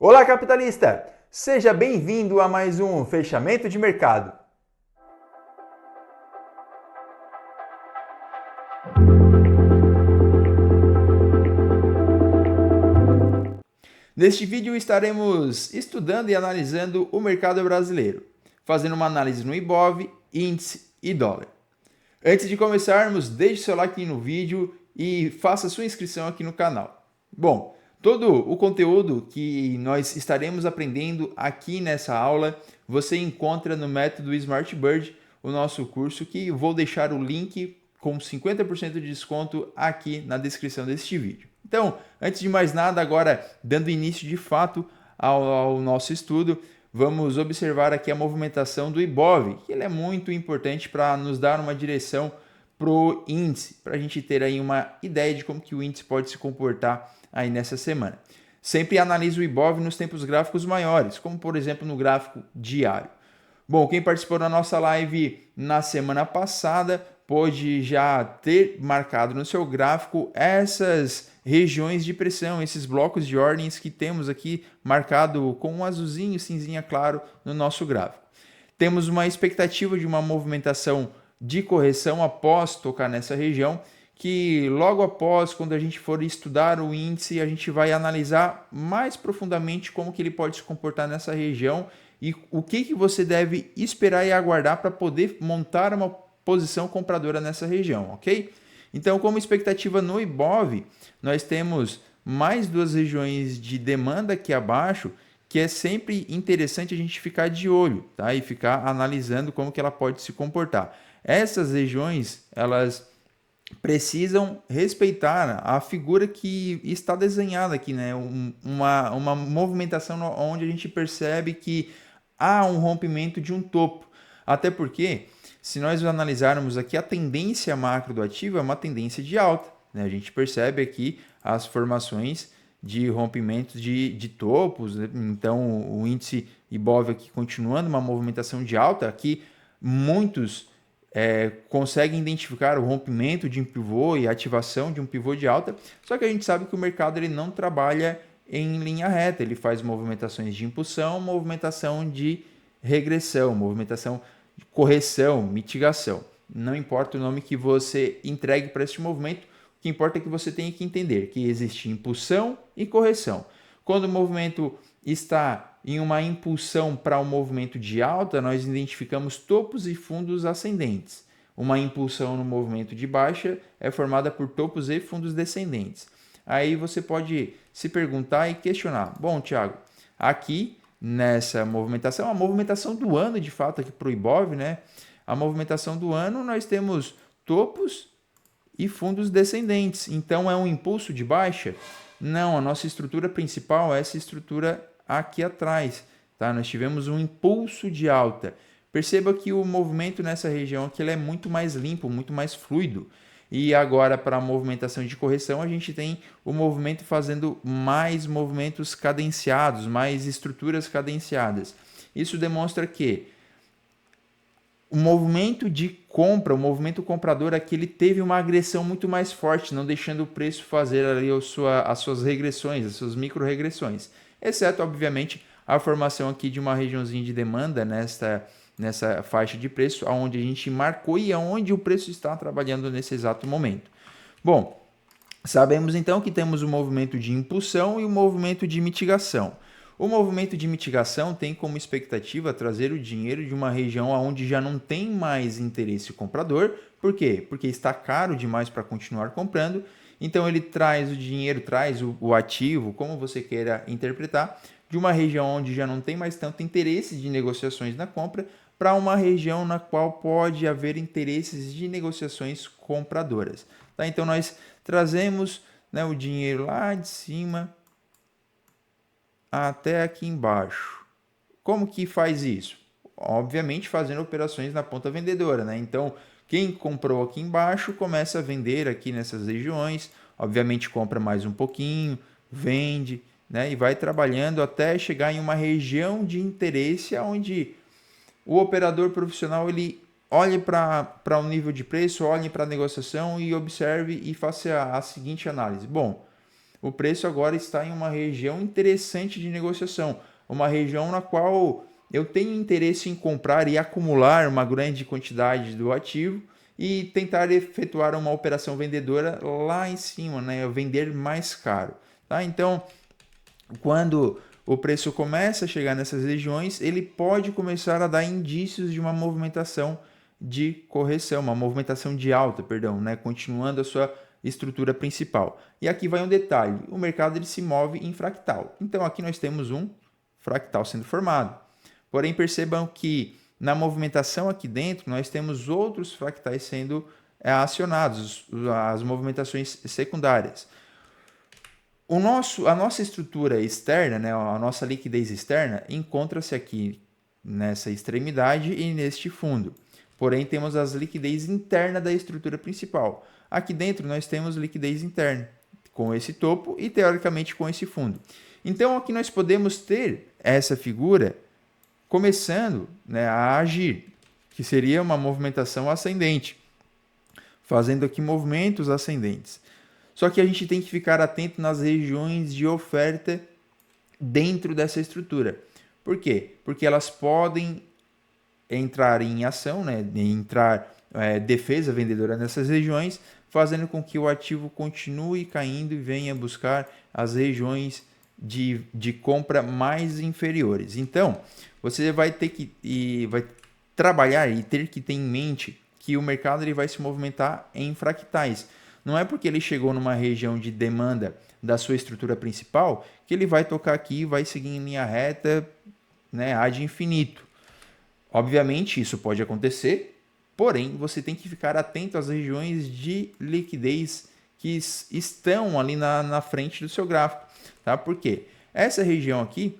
Olá, capitalista! Seja bem-vindo a mais um fechamento de mercado. Neste vídeo estaremos estudando e analisando o mercado brasileiro, fazendo uma análise no Ibov, índice e dólar. Antes de começarmos, deixe seu like no vídeo e faça sua inscrição aqui no canal. Bom, todo o conteúdo que nós estaremos aprendendo aqui nessa aula, você encontra no método SmartBird, o nosso curso, que vou deixar o link com 50% de desconto aqui na descrição deste vídeo. Então, antes de mais nada, agora dando início de fato ao nosso estudo, vamos observar aqui a movimentação do Ibov, que ele é muito importante para nos dar uma direção para o índice, para a gente ter aí uma ideia de como que o índice pode se comportar aí nessa semana. Sempre analise o Ibov nos tempos gráficos maiores, como por exemplo no gráfico diário. Bom, quem participou da nossa live na semana passada pode já ter marcado no seu gráfico essas regiões de pressão, esses blocos de ordens que temos aqui marcado com um azulzinho, cinzinha claro no nosso gráfico. Temos uma expectativa de uma movimentação de correção após tocar nessa região, que logo após, quando a gente for estudar o índice, a gente vai analisar mais profundamente como que ele pode se comportar nessa região e o que você deve esperar e aguardar para poder montar uma posição compradora nessa região, ok? Então, como expectativa no Ibov, nós temos mais duas regiões de demanda aqui abaixo, que é sempre interessante a gente ficar de olho, tá? E ficar analisando como que ela pode se comportar. Essas regiões, elas precisam respeitar a figura que está desenhada aqui, né? Uma movimentação onde a gente percebe que há um rompimento de um topo. Até porque, se nós analisarmos aqui, a tendência macro do ativo é uma tendência de alta, né? A gente percebe aqui as formações de rompimentos de topos, né? Então o índice Ibov aqui continuando uma movimentação de alta, aqui muitos conseguem identificar o rompimento de um pivô e a ativação de um pivô de alta, só que a gente sabe que o mercado ele não trabalha em linha reta, ele faz movimentações de impulsão, movimentação de regressão, movimentação de correção, mitigação. Não importa o nome que você entregue para este movimento, o que importa é que você tenha que entender que existe impulsão e correção. Quando o movimento está em uma impulsão para um movimento de alta, nós identificamos topos e fundos ascendentes. Uma impulsão no movimento de baixa é formada por topos e fundos descendentes. Aí você pode se perguntar e questionar. Bom, Thiago, aqui nessa movimentação, a movimentação do ano de fato aqui para o Ibov, né? A movimentação do ano nós temos topos e fundos descendentes. Então é um impulso de baixa? Não, a nossa estrutura principal é essa estrutura aqui atrás, tá? Nós tivemos um impulso de alta. Perceba que o movimento nessa região aqui ele é muito mais limpo, muito mais fluido. E agora para a movimentação de correção a gente tem o movimento fazendo mais movimentos cadenciados, mais estruturas cadenciadas. Isso demonstra que o movimento de compra, o movimento comprador aqui, ele teve uma agressão muito mais forte, não deixando o preço fazer ali as suas regressões, as suas micro-regressões. Exceto, obviamente, a formação aqui de uma regiãozinha de demanda nessa faixa de preço, onde a gente marcou e aonde o preço está trabalhando nesse exato momento. Bom, sabemos então que temos o movimento de impulsão e o movimento de mitigação. O movimento de mitigação tem como expectativa trazer o dinheiro de uma região onde já não tem mais interesse comprador. Por quê? Porque está caro demais para continuar comprando. Então ele traz o dinheiro, traz o ativo, como você queira interpretar, de uma região onde já não tem mais tanto interesse de negociações na compra para uma região na qual pode haver interesses de negociações compradoras. Tá? Então nós trazemos, né, o dinheiro lá de cima até aqui embaixo. Como que faz isso? Obviamente fazendo operações na ponta vendedora, né? Então, quem comprou aqui embaixo começa a vender aqui nessas regiões, obviamente compra mais um pouquinho, vende, né? E vai trabalhando até chegar em uma região de interesse onde o operador profissional ele olhe para o nível de preço, olhe para a negociação e observe e faça a seguinte análise. Bom, o preço agora está em uma região interessante de negociação, uma região na qual eu tenho interesse em comprar e acumular uma grande quantidade do ativo e tentar efetuar uma operação vendedora lá em cima, né? Vender mais caro, tá? Então, quando o preço começa a chegar nessas regiões, ele pode começar a dar indícios de uma movimentação de correção, uma movimentação de alta, perdão, né? Continuando a sua estrutura principal. E aqui vai um detalhe, o mercado ele se move em fractal. Então aqui nós temos um fractal sendo formado. Porém, percebam que na movimentação aqui dentro, nós temos outros fractais sendo acionados, as movimentações secundárias. A nossa estrutura externa, né, a nossa liquidez externa, encontra-se aqui nessa extremidade e neste fundo. Porém, temos as liquidez interna da estrutura principal. Aqui dentro nós temos liquidez interna, com esse topo e teoricamente com esse fundo. Então aqui nós podemos ter essa figura começando, né, a agir, que seria uma movimentação ascendente, fazendo aqui movimentos ascendentes. Só que a gente tem que ficar atento nas regiões de oferta dentro dessa estrutura. Por quê? Porque elas podem entrar em ação, né, entrar defesa vendedora nessas regiões, fazendo com que o ativo continue caindo e venha buscar as regiões de compra mais inferiores. Então, você vai ter que vai trabalhar e ter que ter em mente que o mercado ele vai se movimentar em fractais. Não é porque ele chegou numa região de demanda da sua estrutura principal que ele vai tocar aqui e vai seguir em linha reta, né, ad infinito. Obviamente isso pode acontecer, porém você tem que ficar atento às regiões de liquidez que estão ali na frente do seu gráfico, tá? Porque essa região aqui,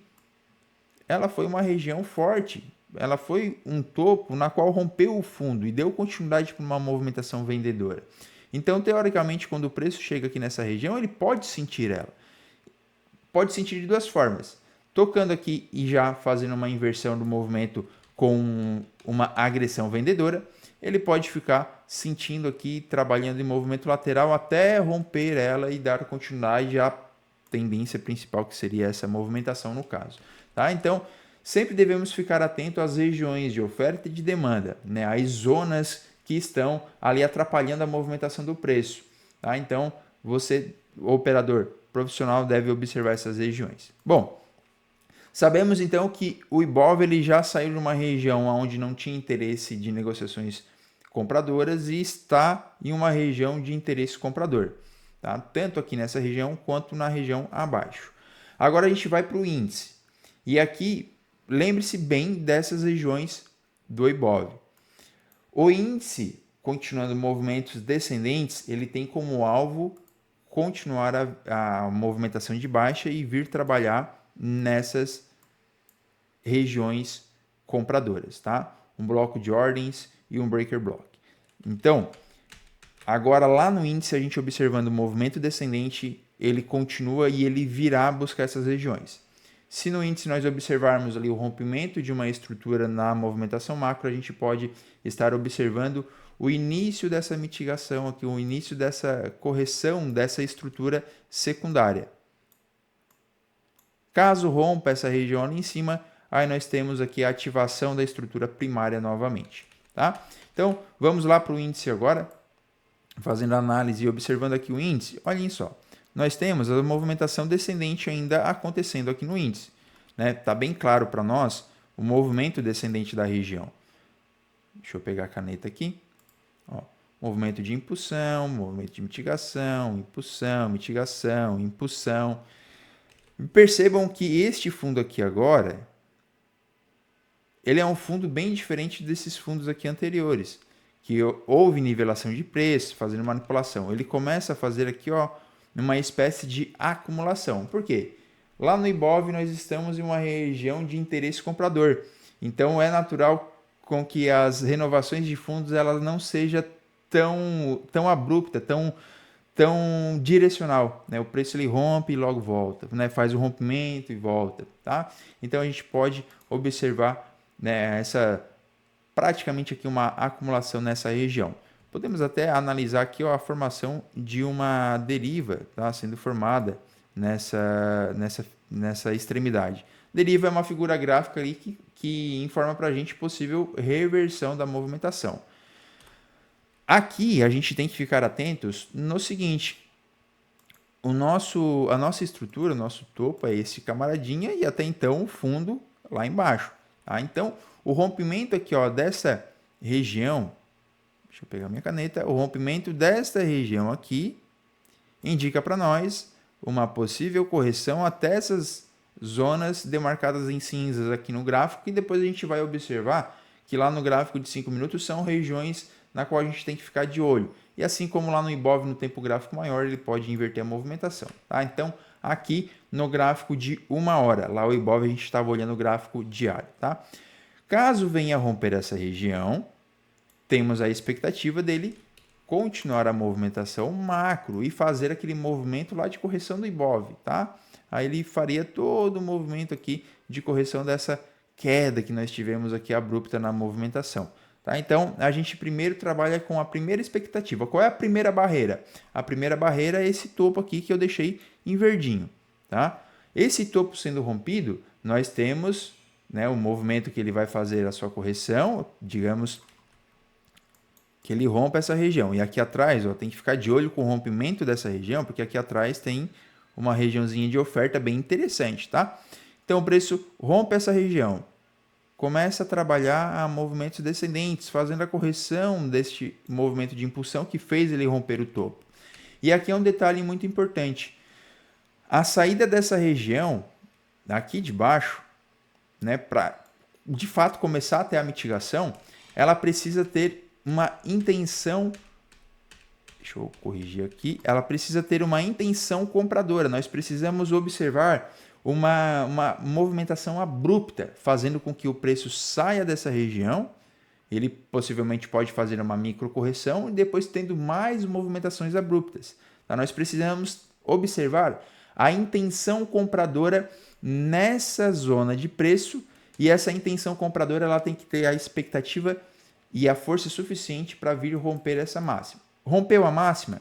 ela foi uma região forte, ela foi um topo na qual rompeu o fundo e deu continuidade para uma movimentação vendedora. Então, teoricamente, quando o preço chega aqui nessa região, ele pode sentir ela. Pode sentir de duas formas. Tocando aqui e já fazendo uma inversão do movimento com uma agressão vendedora, ele pode ficar sentindo aqui, trabalhando em movimento lateral até romper ela e dar continuidade à tendência principal, que seria essa movimentação no caso. Tá? Então, sempre devemos ficar atento às regiões de oferta e de demanda, né? As zonas que estão ali atrapalhando a movimentação do preço. Tá? Então, você, o operador profissional, deve observar essas regiões. Bom, sabemos então que o Ibov ele já saiu de uma região onde não tinha interesse de negociações compradoras e está em uma região de interesse comprador. Tá? Tanto aqui nessa região quanto na região abaixo. Agora a gente vai para o índice. E aqui, lembre-se bem dessas regiões do Ibov. O índice, continuando movimentos descendentes, ele tem como alvo continuar a movimentação de baixa e vir trabalhar nessas regiões compradoras, tá? Um bloco de ordens e um breaker block. Então, agora lá no índice, a gente observando o movimento descendente, ele continua e ele virá buscar essas regiões. Se no índice nós observarmos ali o rompimento de uma estrutura na movimentação macro, a gente pode estar observando o início dessa mitigação aqui, o início dessa correção dessa estrutura secundária. Caso rompa essa região ali em cima, aí nós temos aqui a ativação da estrutura primária novamente. Tá? Então, vamos lá para o índice agora, fazendo análise e observando aqui o índice. Olhem só. Nós temos a movimentação descendente ainda acontecendo aqui no índice. Tá bem claro para nós o movimento descendente da região. Deixa eu pegar a caneta aqui. Ó, movimento de impulsão, movimento de mitigação, impulsão, mitigação, impulsão. Percebam que este fundo aqui agora, ele é um fundo bem diferente desses fundos aqui anteriores, que houve nivelação de preço, fazendo manipulação. Ele começa a fazer aqui, ó, uma espécie de acumulação. Por quê? Lá no Ibov nós estamos em uma região de interesse comprador. Então é natural com que as renovações de fundos elas não seja tão abrupta, tão direcional, né? O preço ele rompe e logo volta, né? Faz o rompimento e volta, tá? Então a gente pode observar, né, praticamente aqui uma acumulação nessa região. Podemos até analisar aqui, ó, a formação de uma deriva, tá, sendo formada nessa extremidade. Deriva é uma figura gráfica ali que informa para a gente possível reversão da movimentação. Aqui a gente tem que ficar atentos no seguinte: a nossa estrutura, o nosso topo é esse camaradinha e até então o fundo lá embaixo. Tá? Então, o rompimento aqui dessa região, deixa eu pegar minha caneta, o rompimento desta região aqui indica para nós uma possível correção até essas zonas demarcadas em cinzas aqui no gráfico, e depois a gente vai observar que lá no gráfico de 5 minutos são regiões na qual a gente tem que ficar de olho. E assim como lá no Ibov, no tempo gráfico maior, ele pode inverter a movimentação. Tá? Então, aqui no gráfico de 1 hora, lá o Ibov a gente estava olhando o gráfico diário. Tá? Caso venha a romper essa região, temos a expectativa dele continuar a movimentação macro e fazer aquele movimento lá de correção do Ibov, tá? Aí ele faria todo o movimento aqui de correção dessa queda que nós tivemos aqui abrupta na movimentação, tá? Então, a gente primeiro trabalha com a primeira expectativa. Qual é a primeira barreira? A primeira barreira é esse topo aqui que eu deixei em verdinho, tá? Esse topo sendo rompido, nós temos, né, o movimento que ele vai fazer a sua correção, digamos que ele rompa essa região. E aqui atrás, tem que ficar de olho com o rompimento dessa região, porque aqui atrás tem uma regiãozinha de oferta bem interessante, tá? Então, o preço rompe essa região, começa a trabalhar a movimentos descendentes, fazendo a correção deste movimento de impulsão que fez ele romper o topo. E aqui é um detalhe muito importante. A saída dessa região, aqui de baixo, né, para de fato começar a ter a mitigação, ela precisa ter uma intenção, deixa eu corrigir aqui, ela precisa ter uma intenção compradora. Nós precisamos observar uma movimentação abrupta, fazendo com que o preço saia dessa região. Ele possivelmente pode fazer uma microcorreção e depois tendo mais movimentações abruptas. Tá? Nós precisamos observar a intenção compradora nessa zona de preço, e essa intenção compradora ela tem que ter a expectativa e a força suficiente para vir romper essa máxima. Rompeu a máxima,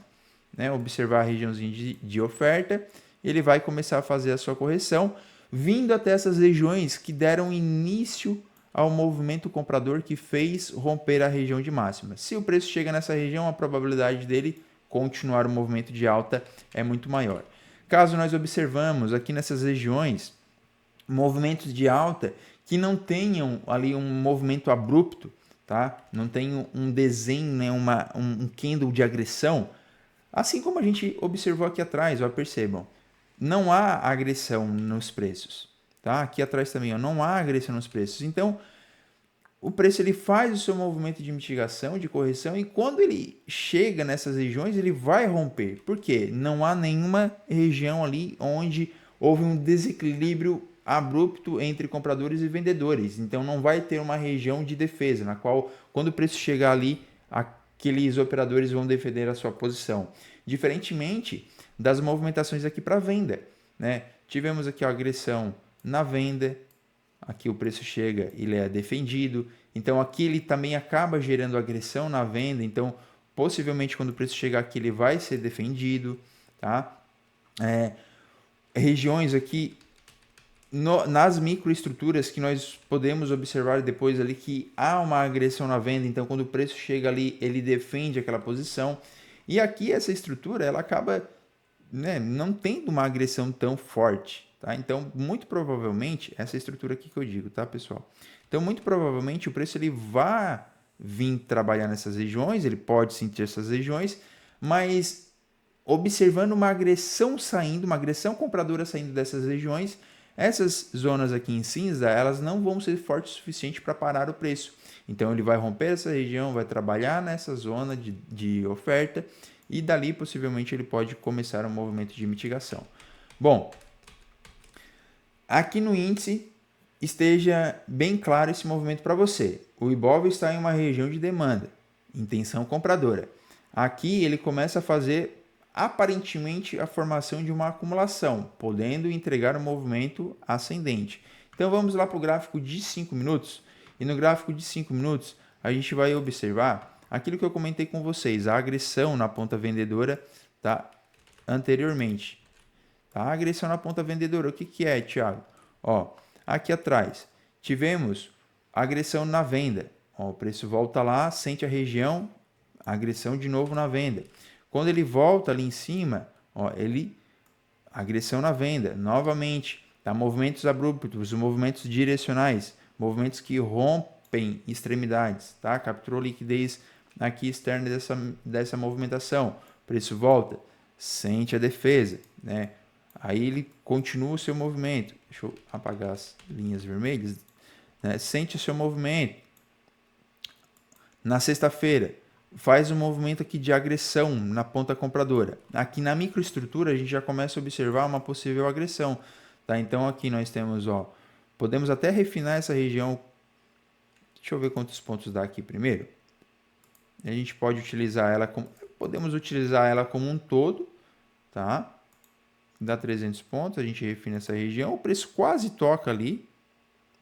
né, observar a regiãozinha de oferta, ele vai começar a fazer a sua correção, vindo até essas regiões que deram início ao movimento comprador que fez romper a região de máxima. Se o preço chega nessa região, a probabilidade dele continuar o movimento de alta é muito maior. Caso nós observamos aqui nessas regiões movimentos de alta que não tenham ali um movimento abrupto, tá? Não tem um desenho, né? um candle de agressão, assim como a gente observou aqui atrás, percebam, não há agressão nos preços, tá? Aqui atrás também, não há agressão nos preços. Então, o preço ele faz o seu movimento de mitigação, de correção, e quando ele chega nessas regiões, ele vai romper. Por quê? Não há nenhuma região ali onde houve um desequilíbrio abrupto entre compradores e vendedores. Então, não vai ter uma região de defesa, na qual, quando o preço chegar ali, aqueles operadores vão defender a sua posição. Diferentemente das movimentações aqui para venda, né? Tivemos aqui a agressão na venda, aqui o preço chega, ele é defendido, então aqui ele também acaba gerando agressão na venda, então possivelmente quando o preço chegar aqui ele vai ser defendido, tá? Regiões aqui nas microestruturas que nós podemos observar depois ali que há uma agressão na venda, então quando o preço chega ali ele defende aquela posição, e aqui essa estrutura ela acaba, né, não tendo uma agressão tão forte. Tá? Então, muito provavelmente, essa estrutura aqui que eu digo, tá, pessoal? Então, muito provavelmente, o preço ele vai vir trabalhar nessas regiões, ele pode sentir essas regiões, mas observando uma agressão saindo, uma agressão compradora saindo dessas regiões, essas zonas aqui em cinza, elas não vão ser fortes o suficiente para parar o preço. Então, ele vai romper essa região, vai trabalhar nessa zona de oferta, e dali, possivelmente, ele pode começar um movimento de mitigação. Bom, aqui no índice, esteja bem claro esse movimento para você. O Ibov está em uma região de demanda, intenção compradora. Aqui ele começa a fazer aparentemente a formação de uma acumulação, podendo entregar um movimento ascendente. Então vamos lá para o gráfico de 5 minutos. E no gráfico de 5 minutos a gente vai observar aquilo que eu comentei com vocês, a agressão na ponta vendedora, tá, anteriormente. Tá? Agressão na ponta vendedora, o que, que é, Thiago? Ó, aqui atrás, tivemos agressão na venda. Ó, o preço volta lá, sente a região, agressão de novo na venda. Quando ele volta ali em cima, ó, agressão na venda, novamente, tá? Movimentos abruptos, movimentos direcionais, movimentos que rompem extremidades, tá? Capturou liquidez aqui externa dessa movimentação, preço volta, sente a defesa, né? Aí ele continua o seu movimento. Deixa eu apagar as linhas vermelhas, né? Sente o seu movimento. Na sexta-feira, faz um movimento aqui de agressão na ponta compradora. Aqui na microestrutura, a gente já começa a observar uma possível agressão. Tá? Então, aqui nós temos, ó, podemos até refinar essa região. Deixa eu ver quantos pontos dá aqui primeiro. A gente pode utilizar ela como, podemos utilizar ela como um todo, tá? Dá 300 pontos, a gente refina essa região, o preço quase toca ali,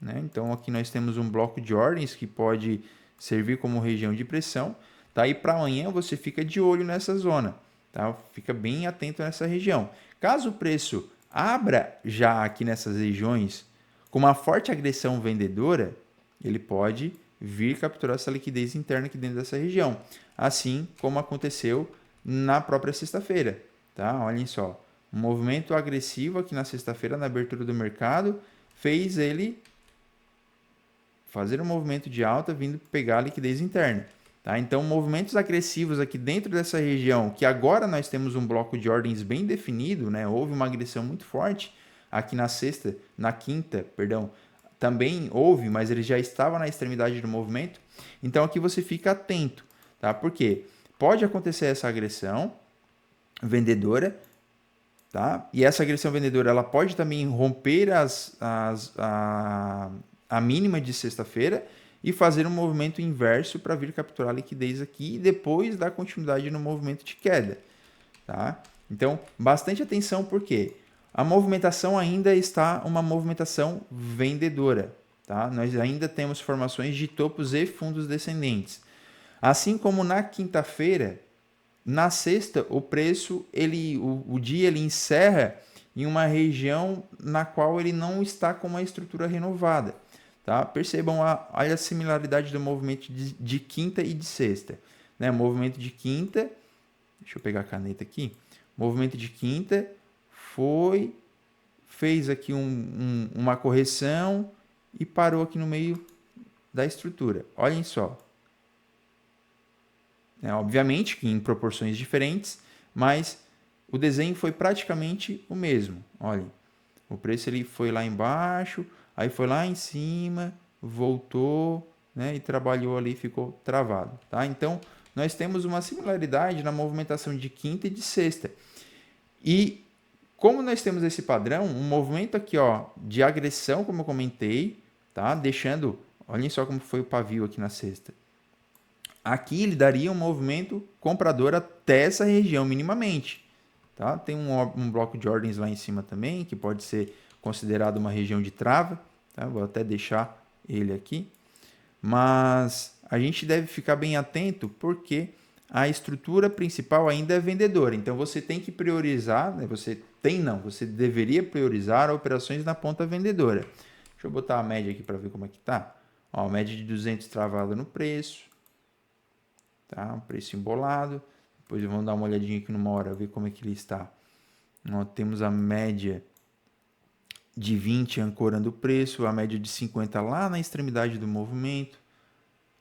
né? Então, aqui nós temos um bloco de ordens que pode servir como região de pressão. Tá? E para amanhã você fica de olho nessa zona, tá? Fica bem atento nessa região. Caso o preço abra já aqui nessas regiões com uma forte agressão vendedora, ele pode vir capturar essa liquidez interna aqui dentro dessa região, assim como aconteceu na própria sexta-feira, tá? Olhem só, um movimento agressivo aqui na sexta-feira na abertura do mercado fez ele fazer um movimento de alta vindo pegar a liquidez interna. Tá? Então, movimentos agressivos aqui dentro dessa região, que agora nós temos um bloco de ordens bem definido, né? Houve uma agressão muito forte aqui na quinta, também houve, mas ele já estava na extremidade do movimento. Então, aqui você fica atento, tá? Porque pode acontecer essa agressão vendedora, tá? E essa agressão vendedora, ela pode também romper a mínima de sexta-feira e fazer um movimento inverso para vir capturar a liquidez aqui e depois dar continuidade no movimento de queda, tá? Então, bastante atenção porque a movimentação ainda está uma movimentação vendedora, tá? Nós ainda temos formações de topos e fundos descendentes. Assim como na quinta-feira, na sexta, o preço, o dia ele encerra em uma região na qual ele não está com uma estrutura renovada. Tá? Percebam olha a similaridade do movimento de quinta e de sexta. Né? Movimento de quinta, deixa eu pegar a caneta aqui. Movimento de quinta fez aqui uma correção e parou aqui no meio da estrutura. Olhem só. Obviamente que em proporções diferentes, mas o desenho foi praticamente o mesmo. Olhem, o preço ele foi lá embaixo, aí foi lá em cima, voltou, né, e trabalhou ali, ficou travado, tá? Então, nós temos uma similaridade na movimentação de quinta e de sexta. E como nós temos esse padrão, um movimento aqui, ó, de agressão, como eu comentei, tá? Deixando, olhem só como foi o pavio aqui na sexta. Aqui ele daria um movimento comprador até essa região minimamente, tá? Tem um bloco de ordens lá em cima também, que pode ser considerado uma região de trava, tá? Vou até deixar ele aqui, mas a gente deve ficar bem atento porque a estrutura principal ainda é vendedora, então você tem que priorizar, né? Você deveria priorizar operações na ponta vendedora. Deixa eu botar a média aqui para ver como é que tá. Ó, média de 200 travada no preço, tá? Um preço embolado. Depois vamos dar uma olhadinha aqui numa hora, ver como é que ele está. Ó, temos a média de 20 ancorando o preço, a média de 50 lá na extremidade do movimento,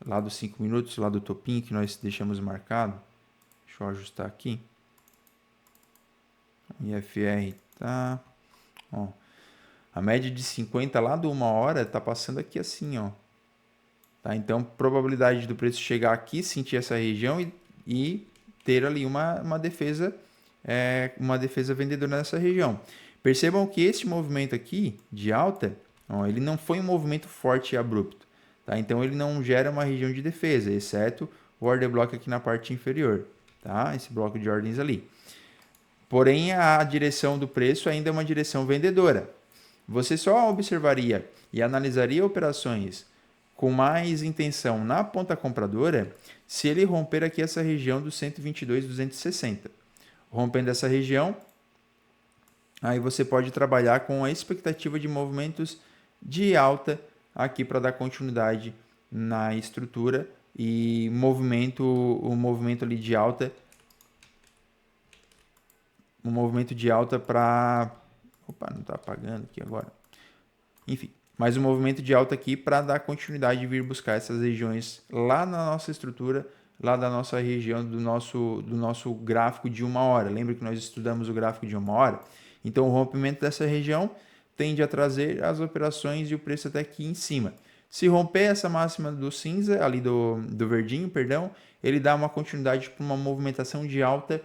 lá dos 5 minutos, lá do topinho que nós deixamos marcado. Deixa eu ajustar aqui. IFR tá, ó, a média de 50 lá do 1 hora tá passando aqui assim, ó. Tá? Então, probabilidade do preço chegar aqui, sentir essa região e ter ali uma defesa vendedora nessa região. Percebam que este movimento aqui de alta, ó, ele não foi um movimento forte e abrupto. Tá? Então, ele não gera uma região de defesa, exceto o order block aqui na parte inferior. Tá? Esse bloco de ordens ali. Porém, a direção do preço ainda é uma direção vendedora. Você só observaria e analisaria operações com mais intenção na ponta compradora se ele romper aqui essa região dos 122,260. Rompendo essa região, aí você pode trabalhar com a expectativa de movimentos de alta aqui para dar continuidade na estrutura e o movimento ali de alta, um movimento de alta para, opa, não está apagando aqui agora. Enfim, mais um movimento de alta aqui para dar continuidade e vir buscar essas regiões lá na nossa estrutura, lá da nossa região, do nosso gráfico de 1 hora. Lembra que nós estudamos o gráfico de 1 hora? Então, o rompimento dessa região tende a trazer as operações e o preço até aqui em cima. Se romper essa máxima do cinza, ali do verdinho, perdão, ele dá uma continuidade para uma movimentação de alta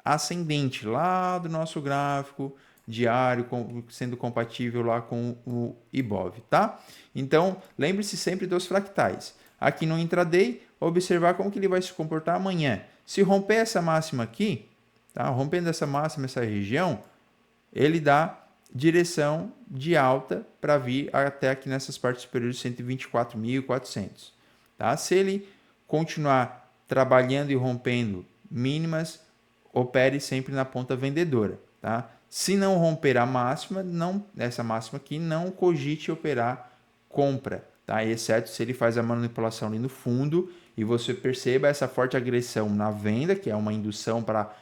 ascendente lá do nosso gráfico diário, sendo compatível lá com o IBOV, tá? Então, lembre-se sempre dos fractais. Aqui no intraday, observar como que ele vai se comportar amanhã. Se romper essa máxima aqui, tá? Rompendo essa máxima, essa região, ele dá direção de alta para vir até aqui nessas partes superiores de 124.400, tá? Se ele continuar trabalhando e rompendo mínimas, opere sempre na ponta vendedora, tá? Se não romper a máxima, essa máxima aqui, não cogite operar compra, tá? Exceto se ele faz a manipulação ali no fundo e você perceba essa forte agressão na venda, que é uma indução para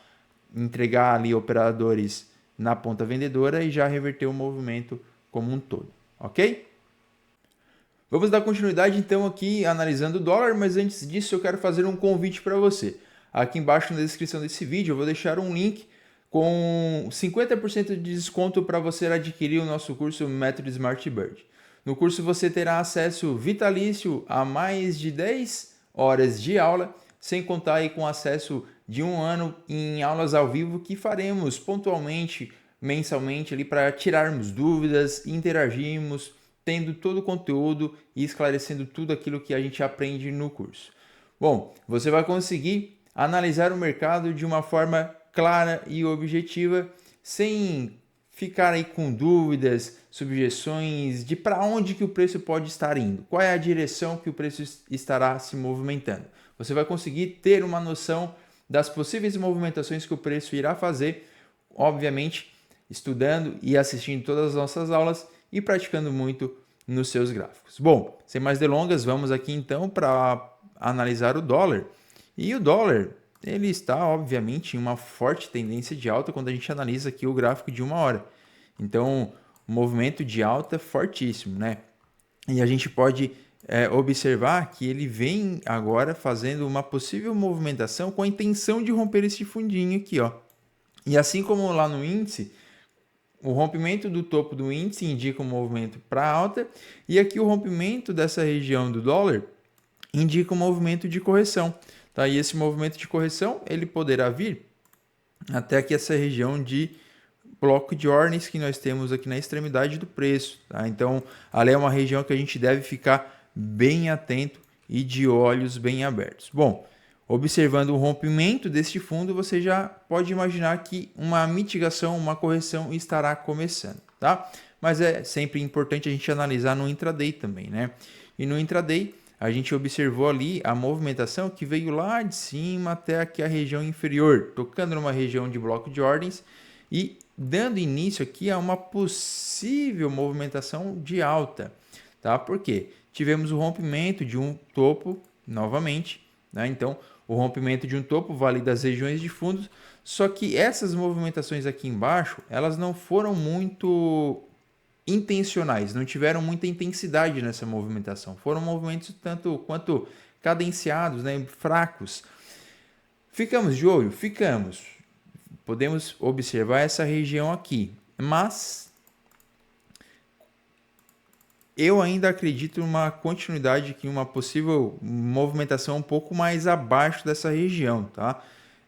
entregar ali operadores na ponta vendedora e já reverter o movimento como um todo, ok? Vamos dar continuidade então aqui analisando o dólar, mas antes disso eu quero fazer um convite para você. Aqui embaixo na descrição desse vídeo eu vou deixar um link com 50% de desconto para você adquirir o nosso curso Método Smart Bird. No curso você terá acesso vitalício a mais de 10 horas de aula, sem contar aí com acesso de 1 ano em aulas ao vivo que faremos pontualmente, mensalmente ali para tirarmos dúvidas, interagirmos, tendo todo o conteúdo e esclarecendo tudo aquilo que a gente aprende no curso. Bom, você vai conseguir analisar o mercado de uma forma clara e objetiva, sem ficar aí com dúvidas, subjeções de para onde que o preço pode estar indo, qual é a direção que o preço estará se movimentando. Você vai conseguir ter uma noção das possíveis movimentações que o preço irá fazer, obviamente estudando e assistindo todas as nossas aulas e praticando muito nos seus gráficos. Bom, sem mais delongas, vamos aqui então para analisar o dólar. E o dólar, ele está obviamente em uma forte tendência de alta quando a gente analisa aqui o gráfico de 1 hora. Então, o movimento de alta fortíssimo, né? E a gente pode observar que ele vem agora fazendo uma possível movimentação com a intenção de romper esse fundinho aqui, ó. E assim como lá no índice, o rompimento do topo do índice indica um movimento para alta e aqui o rompimento dessa região do dólar indica um movimento de correção. Tá? E esse movimento de correção ele poderá vir até aqui essa região de bloco de ordens que nós temos aqui na extremidade do preço. Tá? Então, ali é uma região que a gente deve ficar bem atento e de olhos bem abertos. Bom, observando o rompimento deste fundo, você já pode imaginar que uma mitigação, uma correção estará começando. Tá? Mas é sempre importante a gente analisar no intraday também, né? E no intraday, a gente observou ali a movimentação que veio lá de cima até aqui a região inferior, tocando numa região de bloco de ordens e dando início aqui a uma possível movimentação de alta, tá? Por quê? Tivemos o rompimento de um topo novamente, né? Então, o rompimento de um topo valida as regiões de fundos, só que essas movimentações aqui embaixo, elas não foram muito intencionais, não tiveram muita intensidade nessa movimentação. Foram movimentos tanto quanto cadenciados, né, fracos. Ficamos de olho? Ficamos. Podemos observar essa região aqui, mas eu ainda acredito em uma continuidade aqui, uma possível movimentação um pouco mais abaixo dessa região, tá?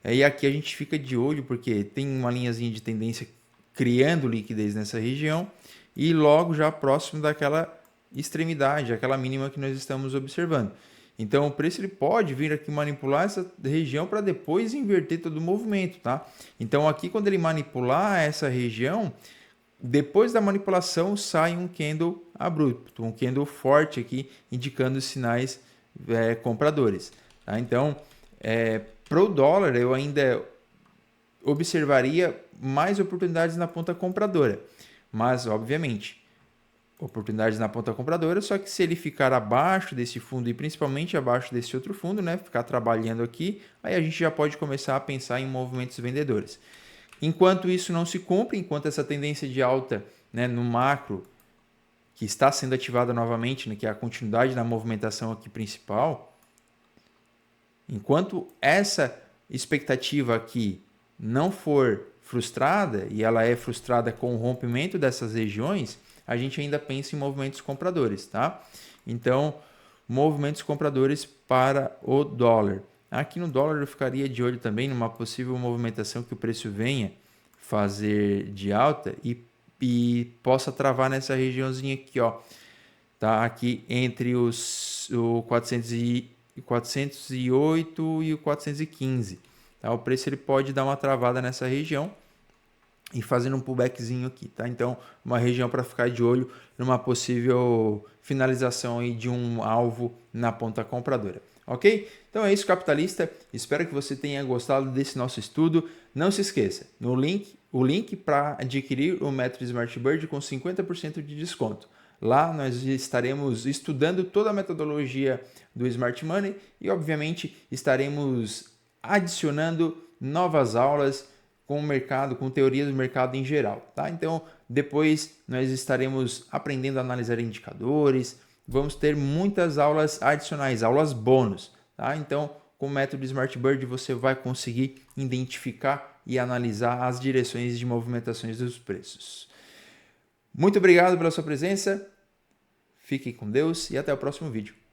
E aqui a gente fica de olho porque tem uma linhazinha de tendência criando liquidez nessa região e logo já próximo daquela extremidade, aquela mínima que nós estamos observando. Então o preço ele pode vir aqui manipular essa região para depois inverter todo o movimento, tá? Então aqui quando ele manipular essa região, depois da manipulação sai um candle abrupto, um candle forte aqui, indicando sinais compradores. Tá? Então, para o dólar eu ainda observaria mais oportunidades na ponta compradora. Mas, obviamente, oportunidades na ponta compradora, só que se ele ficar abaixo desse fundo e principalmente abaixo desse outro fundo, né, ficar trabalhando aqui, aí a gente já pode começar a pensar em movimentos vendedores. Enquanto isso não se cumpre, enquanto essa tendência de alta, né, no macro, que está sendo ativada novamente, né, que é a continuidade da movimentação aqui principal, enquanto essa expectativa aqui não for frustrada, e ela é frustrada com o rompimento dessas regiões, a gente ainda pensa em movimentos compradores, tá? Então, movimentos compradores para o dólar. Aqui no dólar eu ficaria de olho também numa possível movimentação que o preço venha fazer de alta e possa travar nessa regiãozinha aqui, ó. Tá? Aqui entre o 408 e o 415. Tá? O preço ele pode dar uma travada nessa região e fazendo um pullbackzinho aqui, tá? Então, uma região para ficar de olho numa possível finalização aí de um alvo na ponta compradora, ok? Então é isso, capitalista. Espero que você tenha gostado desse nosso estudo. Não se esqueça, o link para adquirir o método Smart Bird com 50% de desconto. Lá nós estaremos estudando toda a metodologia do Smart Money e, obviamente, estaremos adicionando novas aulas com o mercado, com teoria do mercado em geral, tá? Então, depois nós estaremos aprendendo a analisar indicadores, vamos ter muitas aulas adicionais, aulas bônus, tá? Então, com o método Smart Bird você vai conseguir identificar e analisar as direções de movimentações dos preços. Muito obrigado pela sua presença, fique com Deus e até o próximo vídeo.